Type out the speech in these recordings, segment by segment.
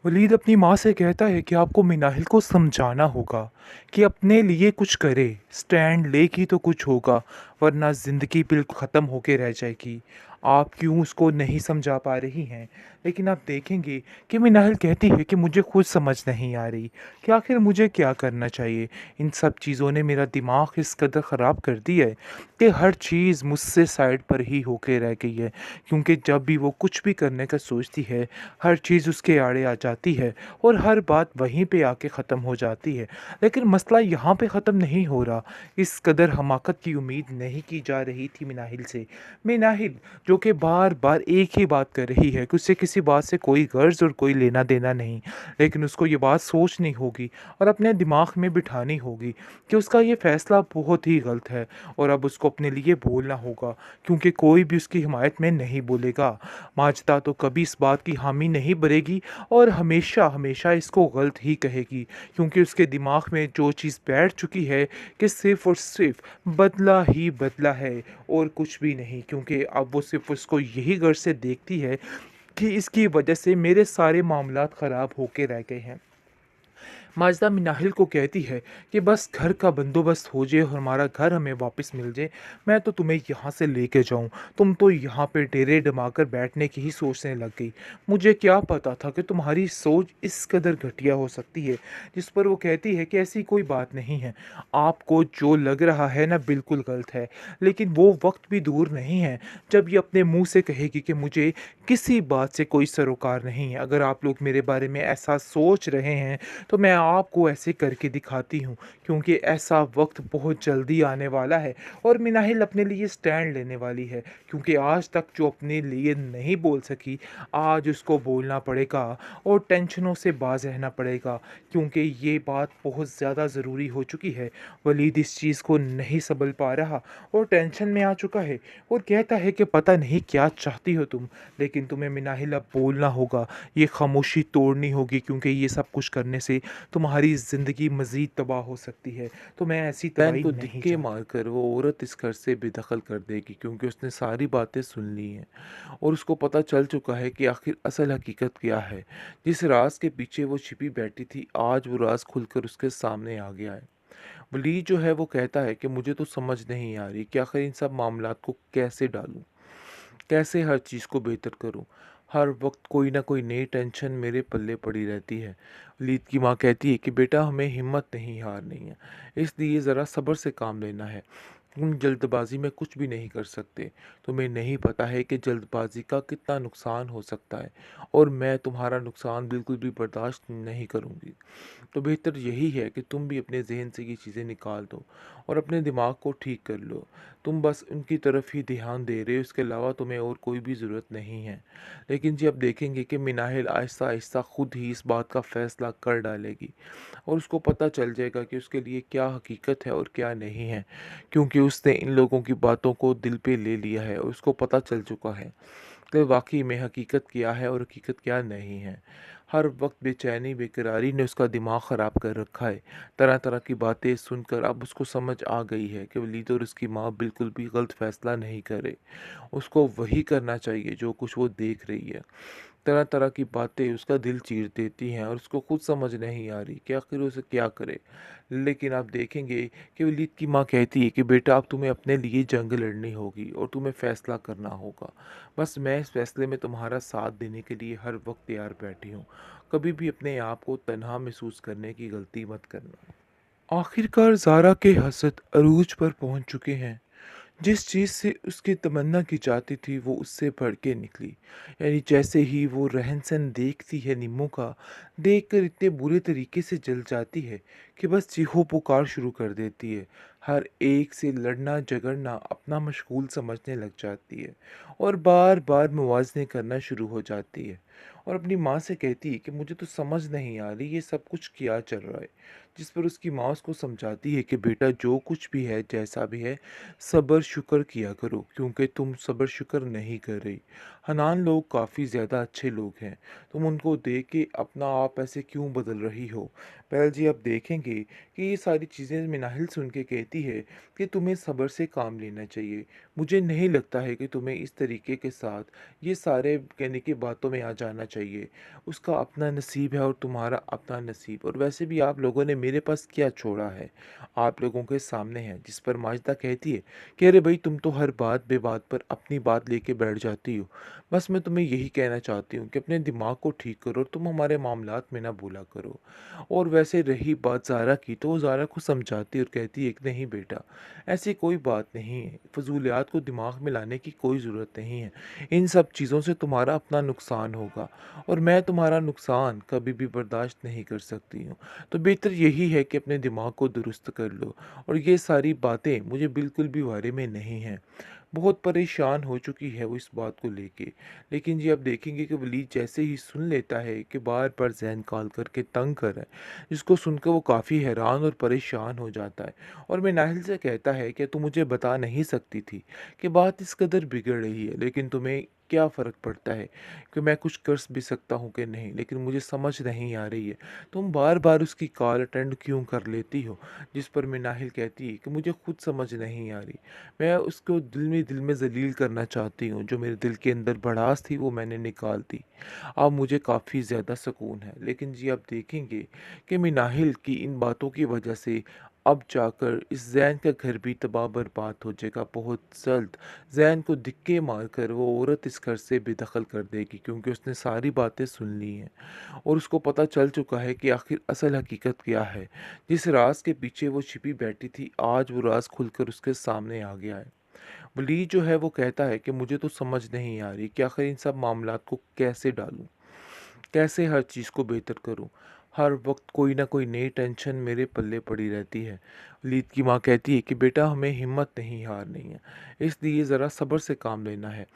वलीद अपनी माँ से कहता है कि आपको मिनाहिल को समझाना होगा कि अपने लिए कुछ करे, स्टैंड लेगी तो कुछ होगा, वरना ज़िंदगी बिल्कुल ख़त्म होके रह जाएगी। आप क्यों उसको नहीं समझा पा रही हैं? लेकिन आप देखेंगे कि मिनाहिल कहती है कि मुझे खुद समझ नहीं आ रही कि आखिर मुझे क्या करना चाहिए। इन सब चीज़ों ने मेरा दिमाग इस कदर ख़राब कर दिया है कि हर चीज़ मुझसे साइड पर ही होके रह गई है, क्योंकि जब भी वो कुछ भी करने का सोचती है, हर चीज़ उसके आड़े आ जाती है और हर बात वहीं पे आके ख़त्म हो जाती है। लेकिन मसला यहाँ पे ख़त्म नहीं हो रहा। इस कदर हमाकत की उम्मीद नहीं की जा रही थी मिनाहिल से। मिनाहिल जो कि बार बार एक ही बात कर रही है कि उससे किसी बात से कोई गर्ज और कोई लेना देना नहीं, लेकिन उसको ये बात सोचनी होगी और अपने दिमाग में बिठानी होगी कि उसका ये फ़ैसला बहुत ही गलत है और अब उसको अपने लिए बोलना होगा, क्योंकि कोई भी उसकी हिमायत में नहीं बोलेगा। माजदा तो कभी इस बात की हामी नहीं भरेगी और हमेशा हमेशा इसको गलत ही कहेगी, क्योंकि उसके दिमाग में जो चीज़ बैठ चुकी है कि सिर्फ और सिर्फ बदला ही बदला है और कुछ भी नहीं, क्योंकि अब वो सिर्फ उसको यही गर्ज से देखती है कि इसकी वजह से मेरे सारे मामलात ख़राब होके रह गए हैं। माजदा मिनाहिल को कहती है कि बस घर का बंदोबस्त हो जाए और हमारा घर हमें वापस मिल जाए, मैं तो तुम्हें यहाँ से लेके जाऊँ। तुम तो यहाँ पे डेरे डमाकर बैठने की ही सोचने लग गई। मुझे क्या पता था कि तुम्हारी सोच इस कदर घटिया हो सकती है। जिस पर वो कहती है कि ऐसी कोई बात नहीं है, आपको जो लग रहा है ना बिल्कुल गलत है, लेकिन वो वक्त भी दूर नहीं है जब ये अपने मुंह से कहेगी कि मुझे किसी बात से कोई सरोकार नहीं है। अगर आप लोग मेरे बारे में ऐसा सोच रहे हैं तो मैं आपको ऐसे करके दिखाती हूँ, क्योंकि ऐसा वक्त बहुत जल्दी आने वाला है और मिनाहिल अपने लिए स्टैंड लेने वाली है, क्योंकि आज तक जो अपने लिए नहीं बोल सकी, आज उसको बोलना पड़ेगा और टेंशनों से बाज रहना पड़ेगा, क्योंकि ये बात बहुत ज़्यादा ज़रूरी हो चुकी है। वलीद इस चीज़ को नहीं संभल पा रहा और टेंशन में आ चुका है और कहता है कि पता नहीं क्या चाहती हो तुम, लेकिन तुम्हें मिनाहिल अब बोलना होगा, ये खामोशी तोड़नी होगी, क्योंकि ये सब कुछ करने से तुम्हारी ज़िंदगी मज़ीद तबाह हो सकती है, तो मैं ऐसी प्लान तबाही को नहीं दिक्के चाहती। मारकर वो औरत इस घर से बेदखल कर देगी, क्योंकि उसने सारी बातें सुन ली हैं और उसको पता चल चुका है कि आखिर असल हकीकत क्या है। जिस राज के पीछे वो छिपी बैठी थी, आज वो राज खुलकर उसके सामने आ गया है। वली जो है वो कहता है कि मुझे तो समझ नहीं आ रही कि आखिर इन सब मामलात को कैसे डालूं, कैसे हर चीज़ को बेहतर करूं। हर वक्त कोई ना कोई नई टेंशन मेरे पल्ले पड़ी रहती है। वलीद की माँ कहती है कि बेटा, हमें हिम्मत नहीं हारनी है, इसलिए ज़रा सब्र से काम लेना है। तुम जल्दबाजी में कुछ भी नहीं कर सकते। तुम्हें नहीं पता है कि जल्दबाजी का कितना नुकसान हो सकता है, और मैं तुम्हारा नुकसान बिल्कुल भी बर्दाश्त नहीं करूँगी। तो बेहतर यही है कि तुम भी अपने ज़हन से ये चीज़ें निकाल दो और अपने दिमाग को ठीक कर लो। तुम बस उनकी तरफ ही ध्यान दे रहे हो, इसके अलावा तुम्हें और कोई भी ज़रूरत नहीं है। लेकिन जी, अब देखेंगे कि मिनाहिल आहिस्ता आहिस्ता खुद ही इस बात का फ़ैसला कर डालेगी और उसको पता चल जाएगा कि उसके लिए क्या हकीकत है और क्या नहीं है, क्योंकि उसने इन लोगों की बातों को दिल पे ले लिया है और उसको पता चल चुका है कि वाक़ई में हकीकत क्या है और हकीकत क्या नहीं है। हर वक़्त बेचैनी, बेकरारी ने उसका दिमाग ख़राब कर रखा है। तरह-तरह की बातें सुनकर अब उसको समझ आ गई है कि वलीद और उसकी माँ बिल्कुल भी गलत फ़ैसला नहीं कर रहे। उसको वही करना चाहिए जो कुछ वो देख रही है। तरह-तरह की बातें उसका दिल चीर देती हैं और उसको खुद समझ नहीं आ रही कि आखिर उसे क्या करे। लेकिन आप देखेंगे कि वलीद की माँ कहती है कि बेटा, अब तुम्हें अपने लिए जंग लड़नी होगी और तुम्हें फ़ैसला करना होगा। बस मैं इस फ़ैसले में तुम्हारा साथ देने के लिए हर वक़्त तैयार बैठी हूँ। कभी भी अपने आप को तन्हा महसूस करने की गलती मत करना। आखिरकार ज़ारा के हसद अरूज पर पहुंच चुके हैं। जिस चीज़ से उसकी तमन्ना की जाती थी वो उससे बढ़ के निकली। यानी जैसे ही वो रहन-सहन देखती है निम्मों का, देखकर इतने बुरे तरीके से जल जाती है कि बस चीखो-पुकार शुरू कर देती है। हर एक से लड़ना झगड़ना अपना मशगूल समझने लग जाती है और बार-बार मुवाज़ने करना शुरू हो जाती है और अपनी माँ से कहती है कि मुझे तो समझ नहीं आ रही ये सब कुछ क्या चल रहा है। जिस पर उसकी माँ उसको समझाती है कि बेटा, जो कुछ भी है, जैसा भी है, सब्र शुक्र किया करो, क्योंकि तुम सब्र शुक्र नहीं कर रही। हनान लोग काफ़ी ज़्यादा अच्छे लोग हैं, तुम उनको देख के अपना आप ऐसे क्यों बदल रही हो। पहल जी, अब देखेंगे कि ये सारी चीज़ें मिनाहिल सुन के कहती है कि तुम्हें सब्र से काम लेना चाहिए। मुझे नहीं लगता है कि तुम्हें इस तरीके के साथ ये सारे कहने की बातों में आ जाना चाहिए। उसका अपना नसीब है और तुम्हारा अपना नसीब, और वैसे भी आप लोगों ने मेरे पास क्या छोड़ा है? आप लोगों के सामने है। जिस पर माजिदा कहती है कि अरे भाई, तुम तो हर बात बेबात पर अपनी बात लेके बैठ जाती हो। बस मैं तुम्हें यही कहना चाहती हूँ कि अपने दिमाग को ठीक करो और तुम हमारे मामलात में ना बोला करो। और वैसे रही बात ज़ारा की, तो वो ज़ारा को समझाती और कहती है कि नहीं बेटा, ऐसी कोई बात नहीं है, फजूलियात को दिमाग में लाने की कोई ज़रूरत नहीं है। इन सब चीज़ों से तुम्हारा अपना नुकसान होगा, और मैं तुम्हारा नुकसान कभी भी बर्दाश्त नहीं कर सकती हूँ। तो बेहतर यही है कि अपने दिमाग को दुरुस्त कर लो, और ये सारी बातें मुझे बिल्कुल भी बारे में नहीं हैं। बहुत परेशान हो चुकी है वो इस बात को लेके। लेकिन जी, आप देखेंगे कि वलीद जैसे ही सुन लेता है कि बार-बार ज़हन कॉल करके तंग कर रहा है, जिसको सुनकर वो काफ़ी हैरान और परेशान हो जाता है, और मैं नाहिल से कहता है कि तू मुझे बता नहीं सकती थी कि बात इस कदर बिगड़ रही है, लेकिन तुम्हें क्या फ़र्क पड़ता है कि मैं कुछ कर भी सकता हूँ कि नहीं? लेकिन मुझे समझ नहीं आ रही है, तुम बार-बार उसकी कॉल अटेंड क्यों कर लेती हो? जिस पर मैं नाहिल कहती है कि मुझे खुद समझ नहीं आ रही। मैं उसको दिल में ज़लील करना चाहती हूँ, जो मेरे दिल के अंदर भड़ास थी वो मैंने निकाल दी। अब मुझे काफ़ी ज़्यादा सुकून है। लेकिन जी, आप देखेंगे कि मिनाहिल की इन बातों की वजह से अब जाकर इस ज़ैन का घर भी तबाह बर्बाद हो जाएगा। बहुत जल्द ज़ैन को धिक्के मारकर वो औरत इस घर से बेदखल कर देगी, क्योंकि उसने सारी बातें सुन ली हैं और उसको पता चल चुका है कि आखिर असल हकीकत क्या है। जिस राज़ के पीछे वो छिपी बैठी थी, आज वो राज़ खुलकर उसके सामने आ गया है। वली जो है वो कहता है कि मुझे तो समझ नहीं आ रही कि आखिर इन सब मामलात को कैसे डालूं, कैसे हर चीज़ को बेहतर करूं। हर वक्त कोई ना कोई नई टेंशन मेरे पल्ले पड़ी रहती है। वलीद की माँ कहती है कि बेटा, हमें हिम्मत नहीं हारनी है, इसलिए ज़रा सब्र से काम लेना है।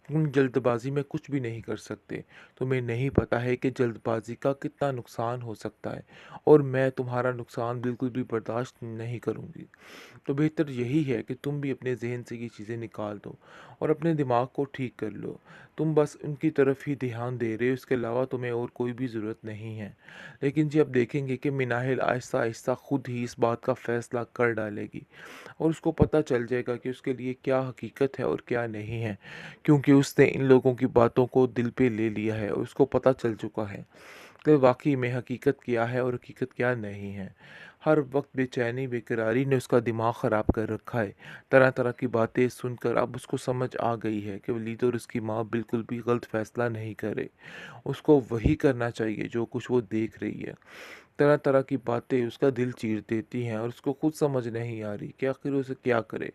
तुम जल्दबाजी में कुछ भी नहीं कर सकते। तुम्हें नहीं पता है कि जल्दबाजी का कितना नुकसान हो सकता है, और मैं तुम्हारा नुकसान बिल्कुल भी बर्दाश्त नहीं करूँगी। तो बेहतर यही है कि तुम भी अपने ज़हन से ये चीज़ें निकाल दो और अपने दिमाग को ठीक कर लो। तुम बस उनकी तरफ ही ध्यान दे रहे हो, इसके अलावा तुम्हें और कोई भी ज़रूरत नहीं है। लेकिन जी, अब देखेंगे कि मिनाहिल आहिस्ता आहिस्ता खुद ही इस बात का फ़ैसला कर डालेगी, और उसको पता चल जाएगा कि उसके लिए क्या हकीकत है और क्या नहीं है, क्योंकि उसने इन लोगों की बातों को दिल पे ले लिया है और उसको पता चल चुका है कि वाक़ई में हकीकत क्या है और हकीकत क्या नहीं है। हर वक़्त बेचैनी, बेकरारी ने उसका दिमाग ख़राब कर रखा है। तरह-तरह की बातें सुनकर अब उसको समझ आ गई है कि वलीद और उसकी माँ बिल्कुल भी गलत फ़ैसला नहीं कर रहे। उसको वही करना चाहिए जो कुछ वो देख रही है। तरह-तरह की बातें उसका दिल चीर देती हैं और उसको खुद समझ नहीं आ रही कि आखिर उसे क्या करे।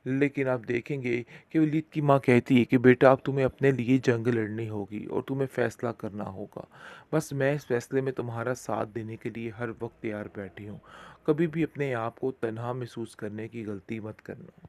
लेकिन आप देखेंगे कि वलीद की माँ कहती है कि बेटा, अब तुम्हें अपने लिए जंग लड़नी होगी और तुम्हें फ़ैसला करना होगा। बस मैं इस फ़ैसले में तुम्हारा साथ देने के लिए हर वक़्त तैयार बैठी हूँ। कभी भी अपने आप को तन्हा महसूस करने की गलती मत करना।